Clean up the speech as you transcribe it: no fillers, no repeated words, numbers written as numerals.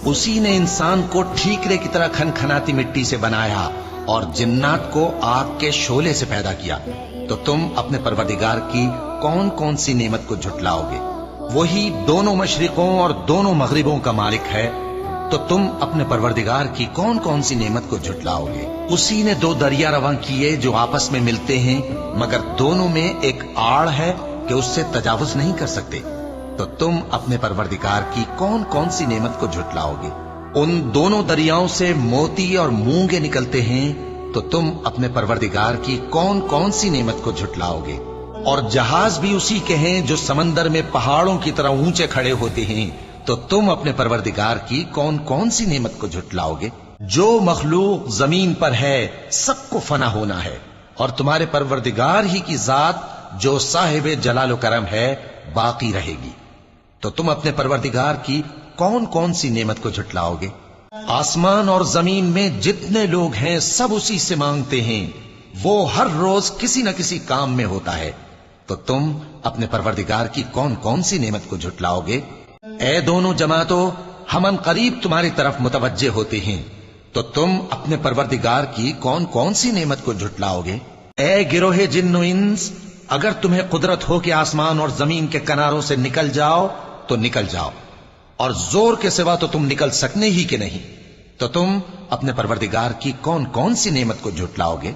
उसी ने इंसान को ठीकरे की तरह खनखनाती मिट्टी से बनाया और जिन्नात को आग के शोले से पैदा किया, तो तुम अपने परवरदिगार की कौन कौन सी नेमत को झुटलाओगे? वही दोनों मशरिकों और दोनों मगरिबों का मालिक है, तो तुम अपने परवरदिगार की कौन कौन सी नेमत को झुटलाओगे? उसी ने दो दरिया रवां किए जो आपस में मिलते हैं, मगर दोनों में एक आड़ है कि उससे तजावुज नहीं कर सकते, तो तुम अपने परवरदिगार की कौन कौन सी नेमत को झुटलाओगे? उन दोनों दरियाओं से मोती और मूंगे निकलते हैं, तो तुम अपने परवरदिगार की कौन कौन सी नेमत को झुटलाओगे? और जहाज भी उसी के हैं जो समंदर में पहाड़ों की तरह ऊंचे खड़े होते हैं, तो तुम अपने परवरदिगार की कौन कौन सी नेमत को झुटलाओगे? जो मखलूक जमीन पर है सबको फना होना है, और तुम्हारे परवरदिगार ही की जात जो साहिब जलाल करम है बाकी रहेगी, तो तुम अपने परवरदिगार की कौन कौन सी नेमत को झुटलाओगे? आसमान और जमीन में जितने लोग हैं सब उसी से मांगते हैं, वो हर रोज किसी न किसी काम में होता है, तो तुम अपने परवरदिगार की कौन कौन सी नेमत को झुटलाओगे? ए दोनों जमातों, हम करीब तुम्हारी तरफ मुतवज्जे होते हैं, तो तुम अपने परवरदिगार की कौन कौन सी नेमत को झुटलाओगे? ए गिरोहे जिन्नो इंस, अगर तुम्हें कुदरत हो कि आसमान और जमीन के किनारों से निकल जाओ तो निकल जाओ, और जोर के सिवा तो तुम निकल सकने ही के नहीं, तो तुम अपने परवरदिगार की कौन कौन सी नेमत को झुटलाओगे?